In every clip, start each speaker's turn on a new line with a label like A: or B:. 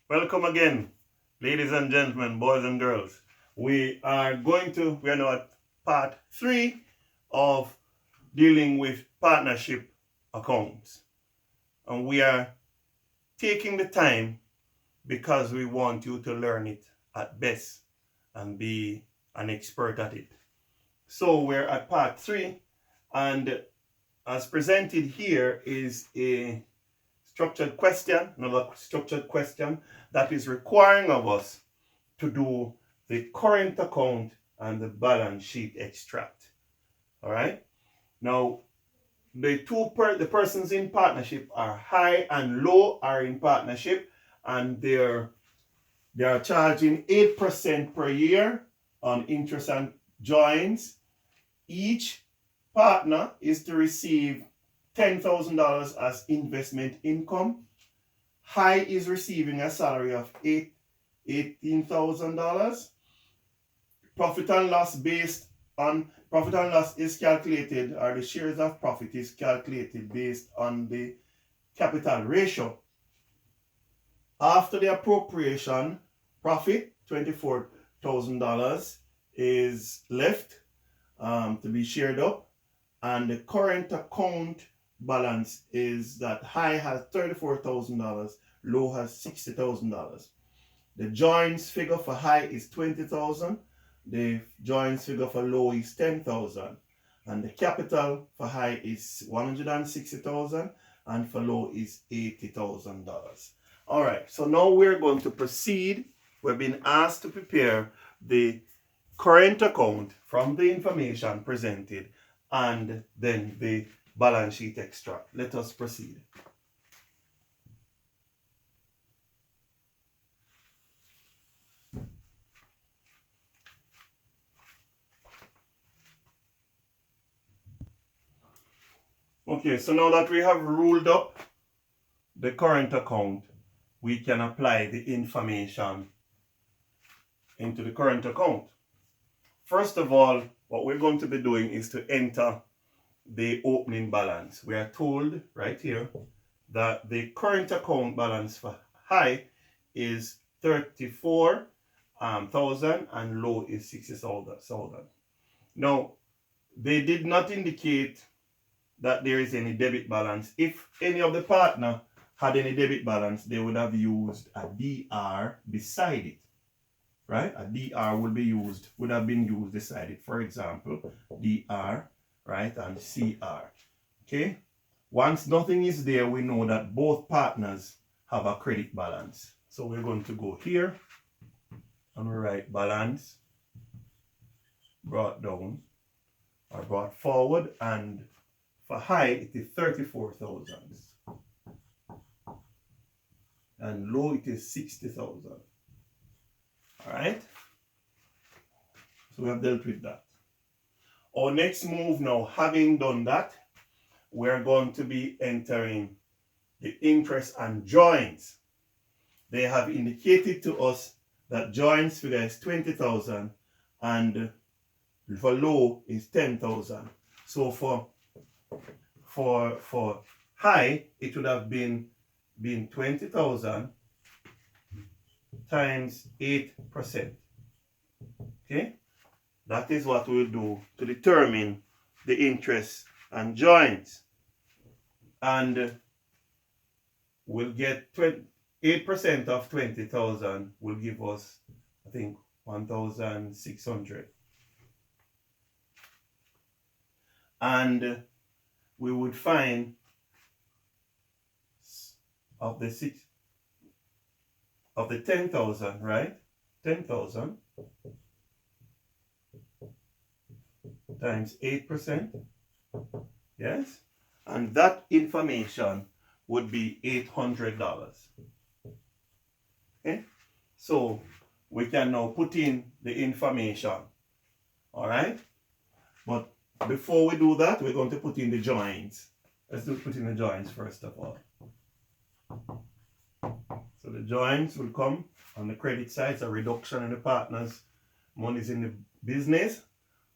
A: Welcome again, ladies and gentlemen, boys and girls. We are now at part 3 of dealing with partnership accounts. And we are taking the time because we want you to learn it at best and be an expert at it. So we're at part 3, and as presented here is another structured question that is requiring of us to do the current account and the balance sheet extract. All right. Now, the persons in partnership are high and low are in partnership, and they are charging 8% per year on interest and joins. Each partner is to receive $10,000 as investment income. High is receiving a salary of $18,000. Profit and loss is calculated, or the shares of profit is calculated based on the capital ratio. After the appropriation, profit $24,000 is left to be shared up, and the current account balance is that high has $34,000, low has $60,000. The joins figure for high is $20,000. The joins figure for low is $10,000. And the capital for high is $160,000 and for low is $80,000. All right, so now we're going to proceed. We've been asked to prepare the current account from the information presented and then the balance sheet extract. Let us proceed. Okay, so now that we have ruled up the current account, we can apply the information into the current account. First of all, what we're going to be doing is to enter the opening balance. We are told right here that the current account balance for high is 34,000 and low is 60,000. Now, they did not indicate that there is any debit balance. If any of the partner had any debit balance, they would have used a DR beside it, right? A DR would have been used beside it. For example, DR, right, and CR. Okay. Once nothing is there, we know that both partners have a credit balance. So we're going to go here and we write balance brought down or brought forward, and for high it is 34,000 and low it is 60,000. All right. So we have dealt with that. Our next move now, having done that, we're going to be entering the interest and joins. They have indicated to us that joins figure is 20,000 and for low is 10,000. So for high, it would have been 20,000 times 8%. Okay, that is what we'll do to determine the interest and joins. And we'll get 8% of 20,000 will give us, I think, 1,600. And we would find of the 10,000, right? 10,000 times 8%. Yes? And that information would be $800. Okay? So we can now put in the information. All right? But before we do that, we're going to put in the joins. Let's put in the joins first of all. So the joins will come on the credit side. It's a reduction in the partners' monies in the business.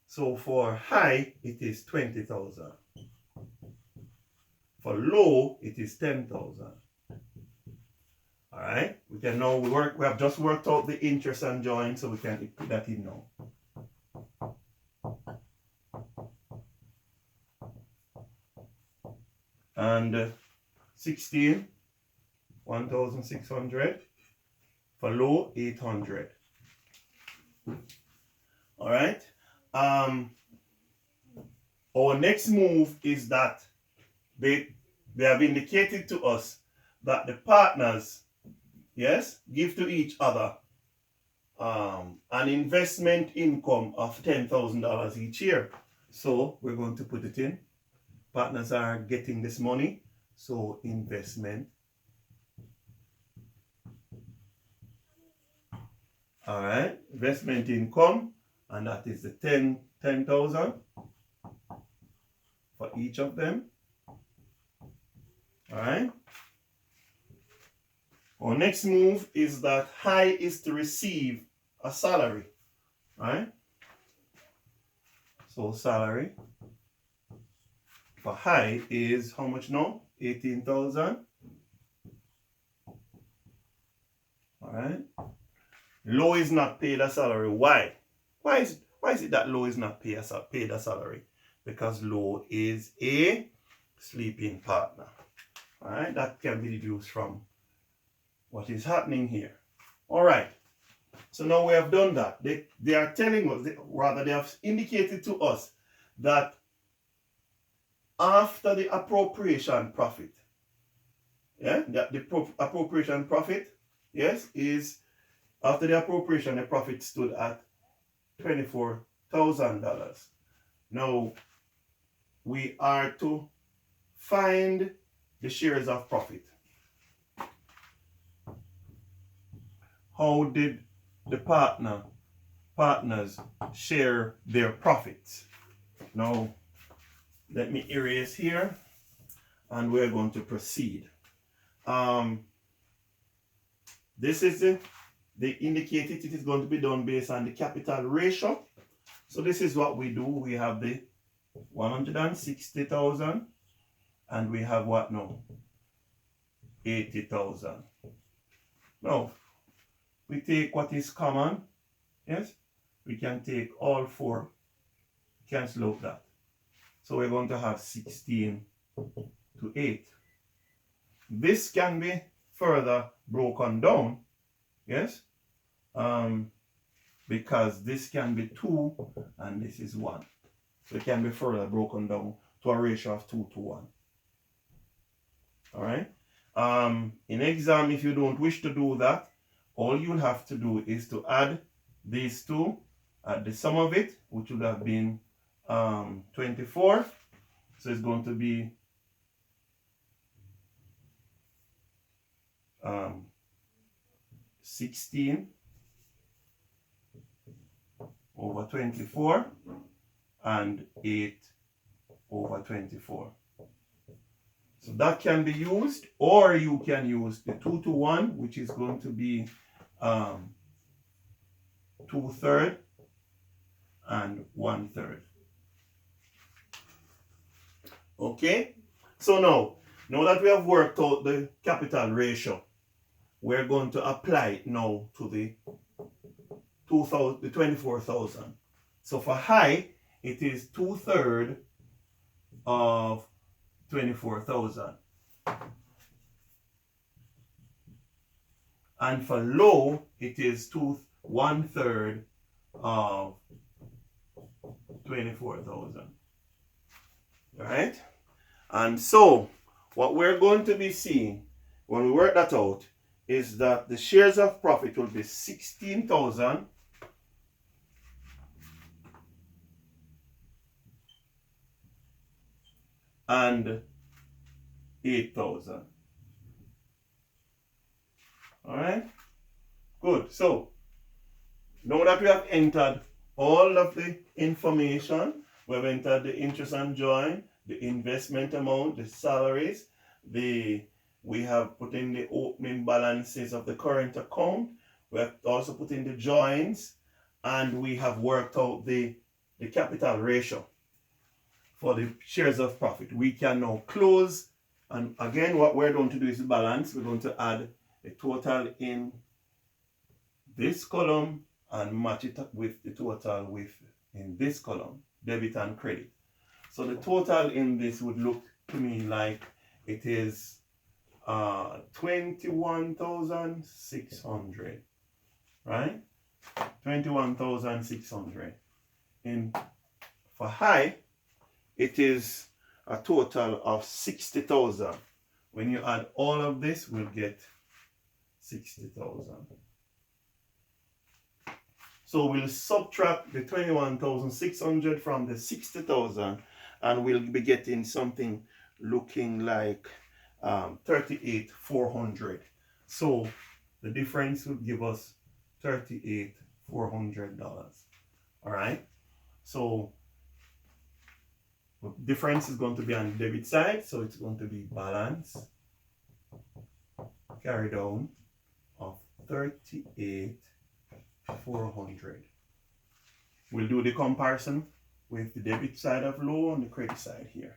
A: So for high, it is 20,000. For low, it is 10,000. All right. We can now work. We have just worked out the interest and join, so we can put that in now. And 16, 1,600. For low, 800. All right. Our next move is that they have indicated to us that the partners, yes, give to each other an investment income of $10,000 each year. So we're going to put it in. Partners are getting this money, so investment. All right, investment income, and that is the 10,000 for each of them. All right. Our next move is that high is to receive a salary. Right? So salary for high is how much now? 18,000. All right. Low is not paid a salary. Why? Why is it that low is not paid a salary? Because low is a sleeping partner. All right. That can be deduced from what is happening here. All right. So now we have done that. They are telling us, they have indicated to us that after the appropriation profit, yeah, the appropriation profit, yes, is after the appropriation, the profit stood at $24,000. Now we are to find the shares of profit. How did the partners share their profits? Now let me erase here, and we're going to proceed. This is they indicated it is going to be done based on the capital ratio. So this is what we do. We have the 160,000, and we have what now? 80,000. Now we take what is common. Yes, we can take all four, cancel out that. So we're going to have 16 to 8. This can be further broken down, yes, because this can be 2 and this is 1. So it can be further broken down to a ratio of 2 to 1. All right. In exam, if you don't wish to do that, all you'll have to do is to add these two, add the sum of it, which would have been 24. So it's going to be 16 over 24 and 8 over 24. So that can be used, or you can use the 2 to 1, which is going to be 2/3 and 1/3. Okay, so now that we have worked out the capital ratio, we're going to apply it now to the 24,000. So for high, it is 2/3 of 24,000. And for low, it is 1/3 of 24,000. All right? And so, what we're going to be seeing when we work that out is that the shares of profit will be 16,000 and 8,000. All right? Good. So, now that we have entered all of the information, we have entered the interest and join, the investment amount, the salaries, we have put in the opening balances of the current account, we have also put in the joins, and we have worked out the capital ratio for the shares of profit. We can now close, and again what we're going to do is balance. We're going to add the total in this column and match it up with the total in this column, debit and credit. So the total in this would look to me like it is 21,600, right? 21,600. And for high, it is a total of 60,000. When you add all of this, we'll get 60,000. So we'll subtract the 21,600 from the 60,000, and we'll be getting something looking like 38,400. So the difference would give us $38,400. All right. So the difference is going to be on the debit side, so it's going to be balance carry down of 38,400. We'll do the comparison with the debit side of low and the credit side here.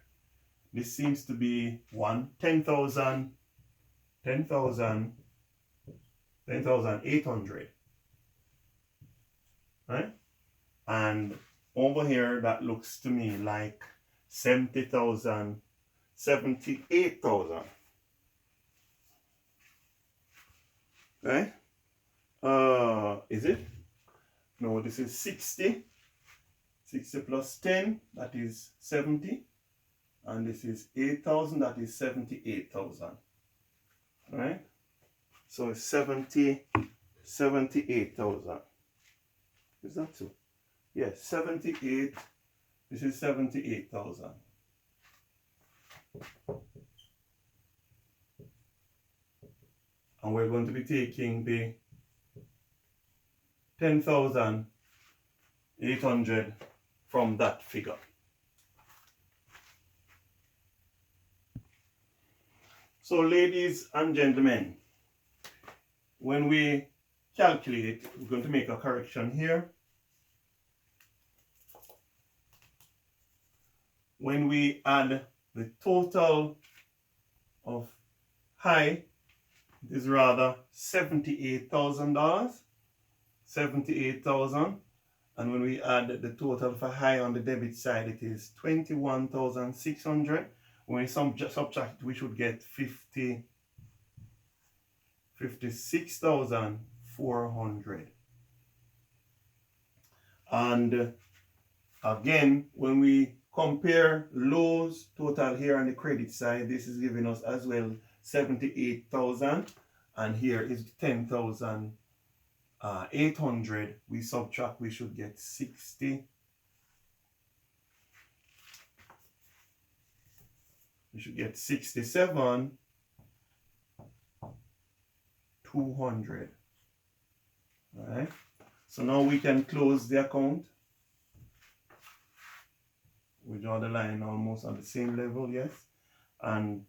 A: This seems to be 10,800, right? And over here, that looks to me like 70,000, 78,000, right? Is it? No, this is 60. 60 plus 10, that is 70. And this is 8,000, that is 78,000. Right? So it's 78,000. Is that so? Yes, 78. This is 78,000. And we're going to be taking the 10,800 from that figure. So ladies and gentlemen, when we calculate, we're going to make a correction here. When we add the total of high, it is rather $78,000. 78,000. And when we add the total for high on the debit side, it is 21,600. When we subtract, we should get 56,400. And again, when we compare lows total here on the credit side, this is giving us as well 78,000, and here is 10,800. We subtract, we should get 60. We should get 67,200. All right. So now we can close the account. We draw the line almost on the same level, yes. And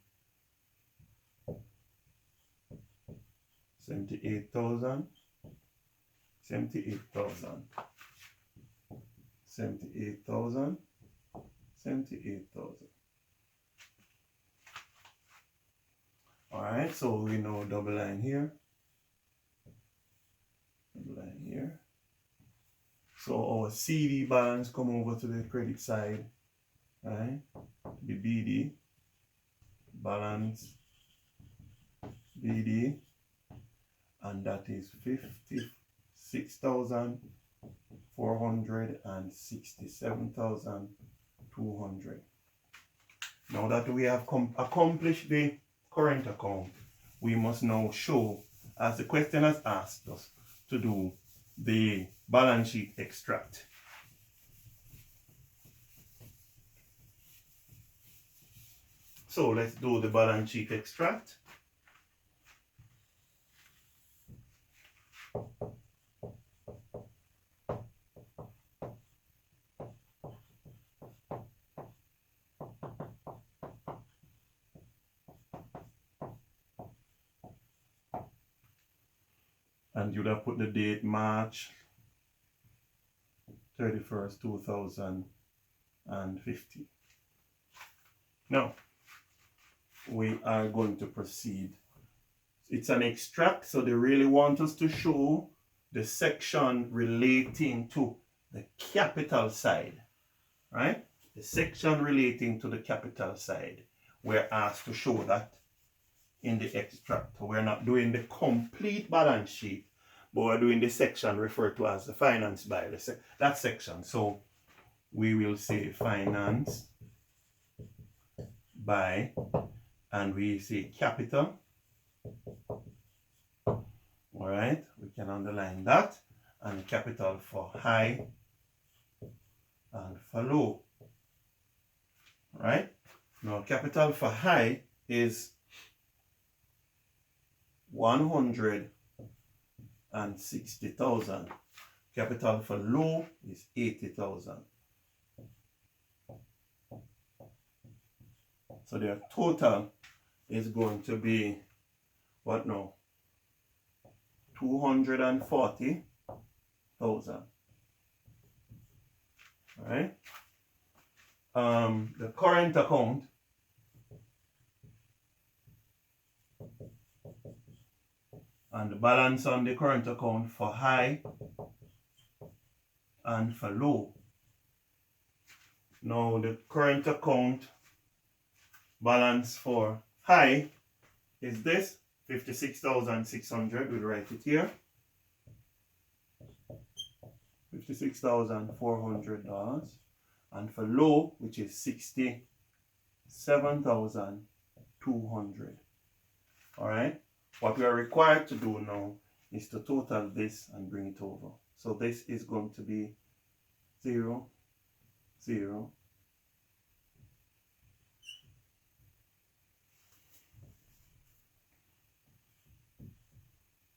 A: 78,000, 78,000, 78,000, 78,000. All right, so we know double line here, double line here. So our CD balance come over to the credit side, right? The BD balance, BD, and that is 56,400 and 67,200. Now that we have accomplished the current account, we must now show, as the question has asked us, to do the balance sheet extract. So let's do the balance sheet extract. And you'd have put the date March 31st, 2050. Now, we are going to proceed. it's an extract, so they really want us to show the section relating to the capital side, right? The section relating to the capital side. We're asked to show that in the extract. We're not doing the complete balance sheet, but we're doing the section referred to as the finance by that section. So we will say finance by, and we say capital. All right, we can underline that, and capital for high and for low. All right, now capital for high is 160,000. Capital for low is 80,000. So their total is going to be what now? 240,000. All right. The current account and the balance on the current account for high and for low. Now the current account balance for high is this 56,600. We'll write it here. $56,400. And for low, which is 67,200. All right. What we are required to do now is to total this and bring it over. So this is going to be 0, 0.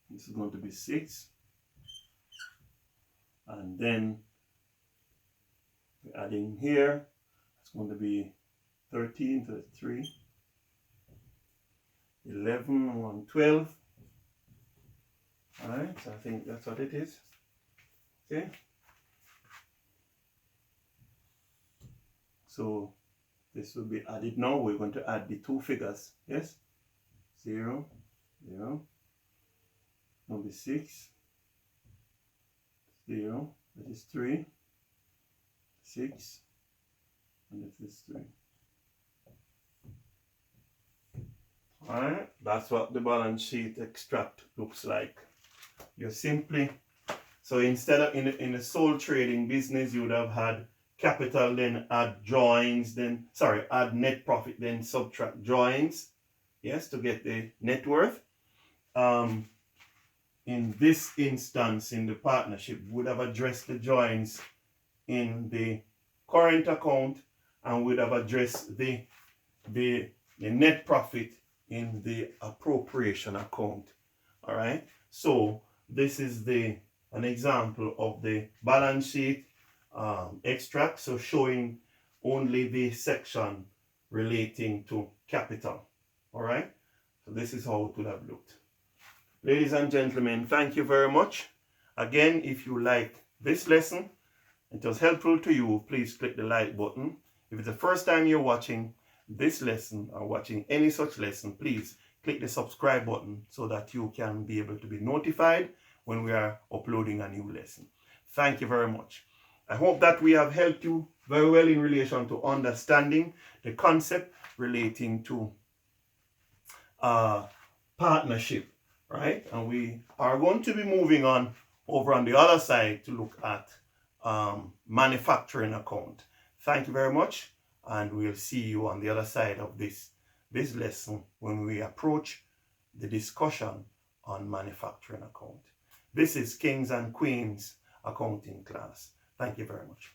A: This is going to be 6. And then we're adding here, it's going to be 13, 33, 11, 112. All right, so I think that's what it is. Okay. So this will be added now. We're going to add the two figures. Yes. 0, 0. Number 6. 0. That is 3. 6. And this is 3. Alright, that's what the balance sheet extract looks like. You simply, so instead of in the sole trading business, you would have had capital, then add joins, then add net profit, then subtract joins, yes, to get the net worth. In this instance, in the partnership, we would have addressed the joins in the current account and would have addressed the net profit in the appropriation account. All right, so this is an example of the balance sheet extract, so showing only the section relating to capital. All right, so this is how it would have looked. Ladies and gentlemen, thank you very much. Again, if you like this lesson, it was helpful to you, please click the like button. If it's the first time you're watching this lesson or watching any such lesson, please click the subscribe button so that you can be able to be notified when we are uploading a new lesson. Thank you very much. I hope that we have helped you very well in relation to understanding the concept relating to partnership, right? And we are going to be moving on over on the other side to look at manufacturing account. Thank you very much, and we'll see you on the other side of this lesson when we approach the discussion on manufacturing account. This is Kings and Queens accounting class. Thank you very much.